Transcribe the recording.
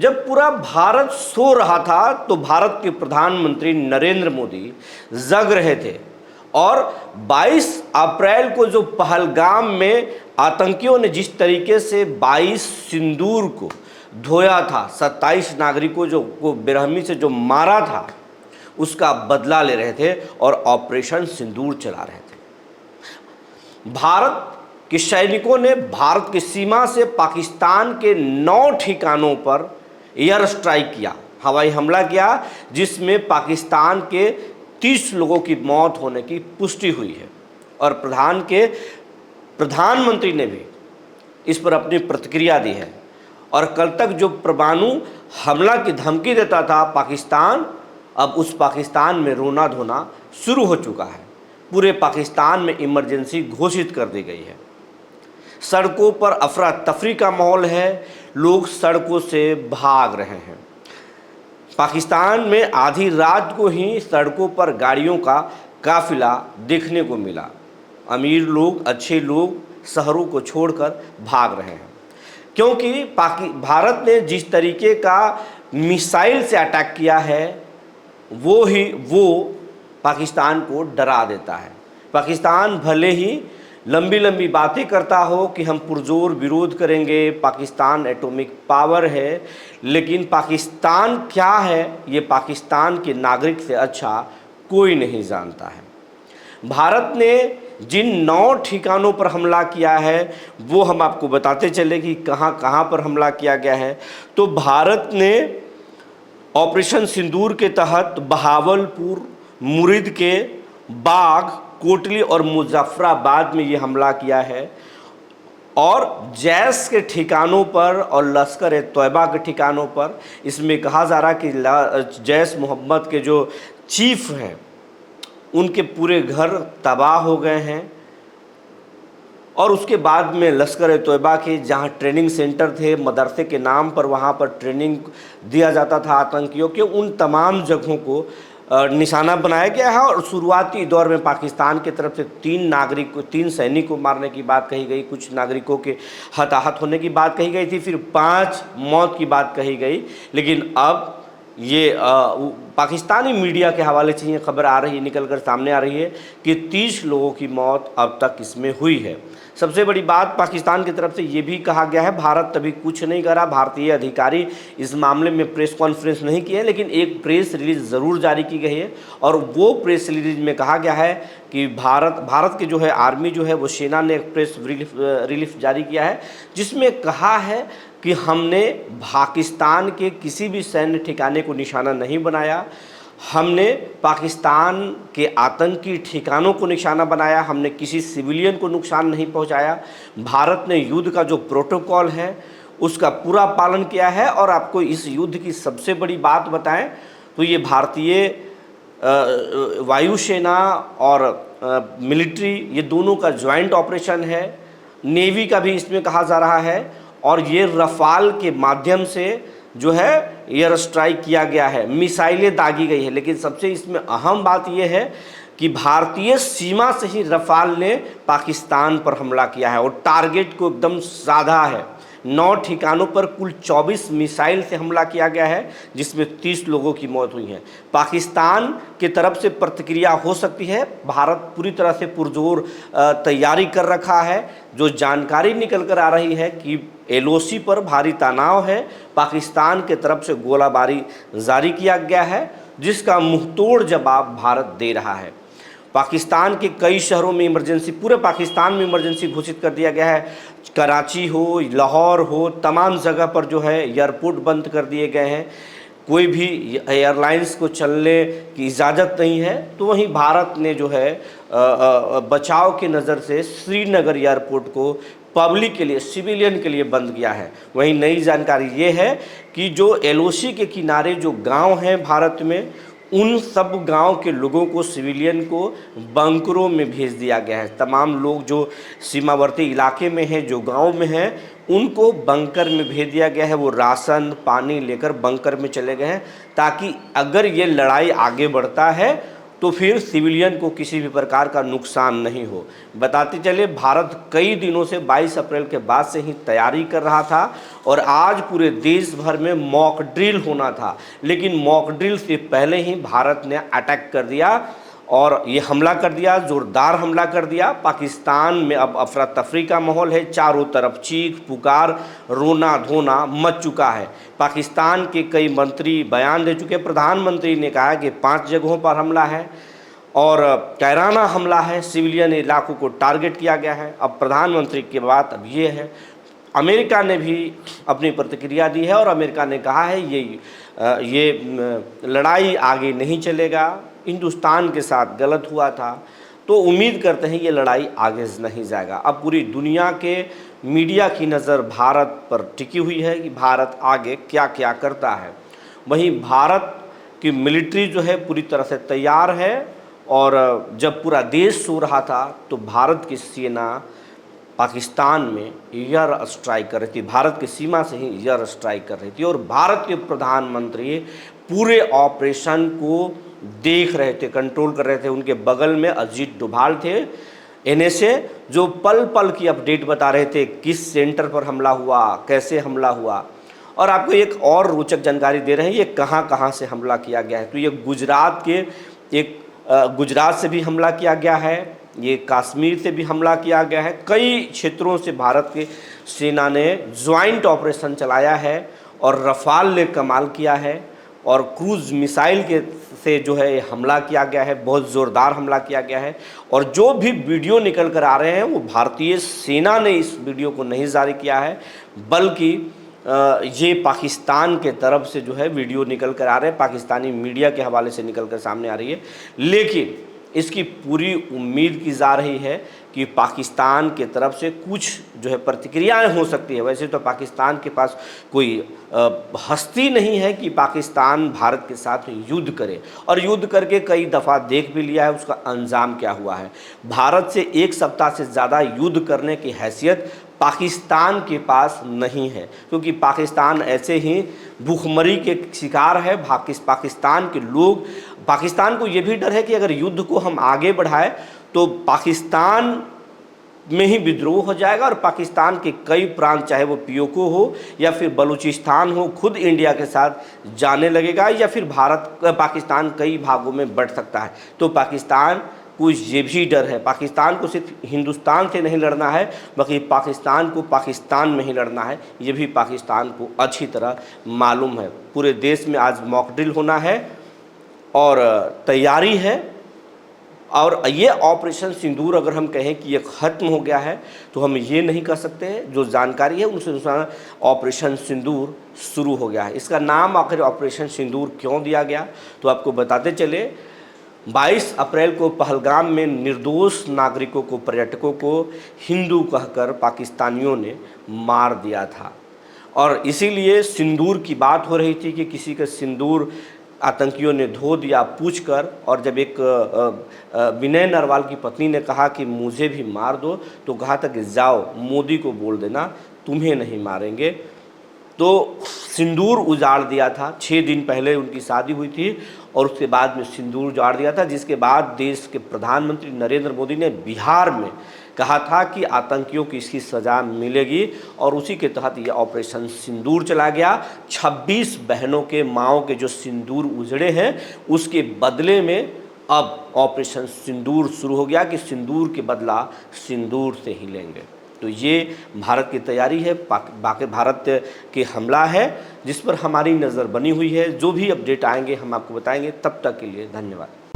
जब पूरा भारत सो रहा था तो भारत के प्रधानमंत्री नरेंद्र मोदी जग रहे थे और 22 अप्रैल को जो पहलगाम में आतंकियों ने जिस तरीके से 22 सिंदूर को धोया था, 27 नागरिकों को बेरहमी से जो मारा था, उसका बदला ले रहे थे और ऑपरेशन सिंदूर चला रहे थे। भारत के सैनिकों ने भारत की सीमा से पाकिस्तान के 9 ठिकानों पर एयर स्ट्राइक किया, हवाई हमला किया, जिसमें पाकिस्तान के 30 लोगों की मौत होने की पुष्टि हुई है। और प्रधानमंत्री ने भी इस पर अपनी प्रतिक्रिया दी है। और कल तक जो परमाणु हमला की धमकी देता था पाकिस्तान, अब उस पाकिस्तान में रोना धोना शुरू हो चुका है। पूरे पाकिस्तान में इमरजेंसी घोषित कर दी गई है। सड़कों पर अफरा तफरी का माहौल है, लोग सड़कों से भाग रहे हैं। पाकिस्तान में आधी रात को ही सड़कों पर गाड़ियों का काफिला देखने को मिला। अमीर लोग, अच्छे लोग शहरों को छोड़कर भाग रहे हैं, क्योंकि भारत ने जिस तरीके का मिसाइल से अटैक किया है वो पाकिस्तान को डरा देता है। पाकिस्तान भले ही लंबी लंबी बातें करता हो कि हम पुरजोर विरोध करेंगे, पाकिस्तान एटॉमिक पावर है, लेकिन पाकिस्तान क्या है ये पाकिस्तान के नागरिक से अच्छा कोई नहीं जानता है। भारत ने जिन 9 ठिकानों पर हमला किया है वो हम आपको बताते चले कि कहाँ कहाँ पर हमला किया गया है। तो भारत ने ऑपरेशन सिंदूर के तहत बहावलपुर, मुरीद के बाग, कोटली और मुजफ्फराबाद में ये हमला किया है। और जैश के ठिकानों पर और लश्कर ए तैयबा के ठिकानों पर इसमें कहा जा रहा कि जैश मोहम्मद के जो चीफ हैं उनके पूरे घर तबाह हो गए हैं। और उसके बाद में लश्कर ए तैयबा के जहाँ ट्रेनिंग सेंटर थे, मदरसे के नाम पर वहाँ पर ट्रेनिंग दिया जाता था आतंकियों के, उन तमाम जगहों को निशाना बनाया गया है। और शुरुआती दौर में पाकिस्तान की तरफ से 3 सैनिक को मारने की बात कही गई, कुछ नागरिकों के हताहत होने की बात कही गई थी, फिर 5 मौत की बात कही गई। लेकिन अब ये पाकिस्तानी मीडिया के हवाले से ये खबर आ रही है, निकल कर सामने आ रही है कि 30 लोगों की मौत अब तक इसमें हुई है। सबसे बड़ी बात पाकिस्तान की तरफ से ये भी कहा गया है, भारत तभी कुछ नहीं करा, भारतीय अधिकारी इस मामले में प्रेस कॉन्फ्रेंस नहीं किए, लेकिन एक प्रेस रिलीज ज़रूर जारी की गई है। और वो प्रेस रिलीज में कहा गया है कि भारत के जो है आर्मी जो है वो सेना ने एक प्रेस रिलीफ जारी किया है, जिसमें कहा है कि हमने पाकिस्तान के किसी भी सैन्य ठिकाने को निशाना नहीं बनाया, हमने पाकिस्तान के आतंकी ठिकानों को निशाना बनाया, हमने किसी सिविलियन को नुकसान नहीं पहुंचाया। भारत ने युद्ध का जो प्रोटोकॉल है उसका पूरा पालन किया है। और आपको इस युद्ध की सबसे बड़ी बात बताएं तो ये भारतीय वायुसेना और मिलिट्री, ये दोनों का ज्वाइंट ऑपरेशन है। नेवी का भी इसमें कहा जा रहा है। और ये रफाल के माध्यम से जो है एयर स्ट्राइक किया गया है, मिसाइलें दागी गई है। लेकिन सबसे इसमें अहम बात यह है कि भारतीय सीमा से ही रफाल ने पाकिस्तान पर हमला किया है और टारगेट को एकदम साधा है। 9 ठिकानों पर कुल 24 मिसाइल से हमला किया गया है, जिसमें 30 लोगों की मौत हुई है। पाकिस्तान की तरफ से प्रतिक्रिया हो सकती है। भारत पूरी तरह से पुरजोर तैयारी कर रखा है। जो जानकारी निकल कर आ रही है कि LOC पर भारी तनाव है, पाकिस्तान की तरफ से गोलाबारी जारी किया गया है, जिसका मुंहतोड़ जवाब भारत दे रहा है। पाकिस्तान के कई शहरों में इमरजेंसी, पूरे पाकिस्तान में इमरजेंसी घोषित कर दिया गया है। कराची हो, लाहौर हो, तमाम जगह पर जो है एयरपोर्ट बंद कर दिए गए हैं। कोई भी एयरलाइंस को चलने की इजाज़त नहीं है। तो वहीं भारत ने जो है बचाव की नज़र से श्रीनगर एयरपोर्ट को पब्लिक के लिए, सिविलियन के लिए बंद किया है। वहीं नई जानकारी ये है कि जो LOC के किनारे जो गांव हैं भारत में, उन सब गांव के लोगों को, सिविलियन को बंकरों में भेज दिया गया है। तमाम लोग जो सीमावर्ती इलाके में हैं, जो गांव में हैं, उनको बंकर में भेज दिया गया है। वो राशन पानी लेकर बंकर में चले गए हैं, ताकि अगर ये लड़ाई आगे बढ़ता है तो फिर सिविलियन को किसी भी प्रकार का नुकसान नहीं हो। बताते चले, भारत कई दिनों से 22 अप्रैल के बाद से ही तैयारी कर रहा था और आज पूरे देश भर में मॉक ड्रिल होना था, लेकिन मॉक ड्रिल से पहले ही भारत ने अटैक कर दिया और ये हमला कर दिया, ज़ोरदार हमला कर दिया। पाकिस्तान में अब अफरा तफरी का माहौल है, चारों तरफ चीख पुकार, रोना धोना मच चुका है। पाकिस्तान के कई मंत्री बयान दे चुके हैं। प्रधानमंत्री ने कहा कि 5 जगहों पर हमला है और कैराना हमला है, सिविलियन इलाकों को टारगेट किया गया है। अब प्रधानमंत्री की बात अब ये है, अमेरिका ने भी अपनी प्रतिक्रिया दी है और अमेरिका ने कहा है ये लड़ाई आगे नहीं चलेगा, हिंदुस्तान के साथ गलत हुआ था, तो उम्मीद करते हैं ये लड़ाई आगे नहीं जाएगा। अब पूरी दुनिया के मीडिया की नज़र भारत पर टिकी हुई है कि भारत आगे क्या क्या करता है। वहीं भारत की मिलिट्री जो है पूरी तरह से तैयार है और जब पूरा देश सो रहा था तो भारत की सेना पाकिस्तान में एयर स्ट्राइक कर रही थी, भारत की सीमा से ही एयर स्ट्राइक कर रही थी और भारत के प्रधानमंत्री पूरे ऑपरेशन को देख रहे थे, कंट्रोल कर रहे थे। उनके बगल में अजीत डोभाल थे एनएसए, जो पल पल की अपडेट बता रहे थे, किस सेंटर पर हमला हुआ, कैसे हमला हुआ। और आपको एक और रोचक जानकारी दे रहे हैं, ये कहाँ कहाँ से हमला किया गया है। तो ये गुजरात से भी हमला किया गया है, ये कश्मीर से भी हमला किया गया है। कई क्षेत्रों से भारत की सेना ने ज्वाइंट ऑपरेशन चलाया है और रफाल ने कमाल किया है और क्रूज मिसाइल के से जो है हमला किया गया है, बहुत ज़ोरदार हमला किया गया है। और जो भी वीडियो निकल कर आ रहे हैं वो भारतीय सेना ने इस वीडियो को नहीं जारी किया है, बल्कि ये पाकिस्तान के तरफ से जो है वीडियो निकल कर आ रहे हैं, पाकिस्तानी मीडिया के हवाले से निकल कर सामने आ रही है। लेकिन इसकी पूरी उम्मीद की जा रही है कि पाकिस्तान के तरफ से कुछ जो है प्रतिक्रियाएं हो सकती है। वैसे तो पाकिस्तान के पास कोई हस्ती नहीं है कि पाकिस्तान भारत के साथ युद्ध करे, और युद्ध करके कई दफ़ा देख भी लिया है उसका अंजाम क्या हुआ है। भारत से 1 सप्ताह से ज़्यादा युद्ध करने की हैसियत पाकिस्तान के पास नहीं है, क्योंकि पाकिस्तान ऐसे ही भूखमरी के शिकार है। पाकिस्तान के लोग, पाकिस्तान को ये भी डर है कि अगर युद्ध को हम आगे बढ़ाएं तो पाकिस्तान में ही विद्रोह हो जाएगा और पाकिस्तान के कई प्रांत, चाहे वो पीओके हो या फिर बलूचिस्तान हो, खुद इंडिया के साथ जाने लगेगा, या फिर पाकिस्तान कई भागों में बढ़ सकता है। तो पाकिस्तान को ये भी डर है, पाकिस्तान को सिर्फ हिंदुस्तान से नहीं लड़ना है, बल्कि पाकिस्तान को पाकिस्तान में ही लड़ना है। ये भी पाकिस्तान को अच्छी तरह मालूम है। पूरे देश में आज मॉक ड्रिल होना है और तैयारी है, और ये ऑपरेशन सिंदूर अगर हम कहें कि ये ख़त्म हो गया है तो हम ये नहीं कर सकते। जो जानकारी है उनसे अनुसार ऑपरेशन सिंदूर शुरू हो गया है। इसका नाम आखिर ऑपरेशन सिंदूर क्यों दिया गया, तो आपको बताते चले, 22 अप्रैल को पहलगाम में निर्दोष नागरिकों को, पर्यटकों को हिंदू कहकर पाकिस्तानियों ने मार दिया था, और इसीलिए सिंदूर की बात हो रही थी कि किसी का सिंदूर आतंकियों ने धो दिया पूछकर। और जब एक विनय नरवाल की पत्नी ने कहा कि मुझे भी मार दो, तो कहा था कि जाओ मोदी को बोल देना तुम्हें नहीं मारेंगे। तो सिंदूर उजाड़ दिया था। 6 दिन पहले उनकी शादी हुई थी और उसके बाद में सिंदूर उजाड़ दिया था, जिसके बाद देश के प्रधानमंत्री नरेंद्र मोदी ने बिहार में कहा था कि आतंकियों की इसकी सज़ा मिलेगी, और उसी के तहत ये ऑपरेशन सिंदूर चला गया। 26 बहनों के, माँओं के जो सिंदूर उजड़े हैं, उसके बदले में अब ऑपरेशन सिंदूर शुरू हो गया कि सिंदूर के बदला सिंदूर से ही लेंगे। तो ये भारत की तैयारी है, बाकी भारत के हमला है जिस पर हमारी नज़र बनी हुई है। जो भी अपडेट आएंगे हम आपको बताएंगे। तब तक के लिए धन्यवाद।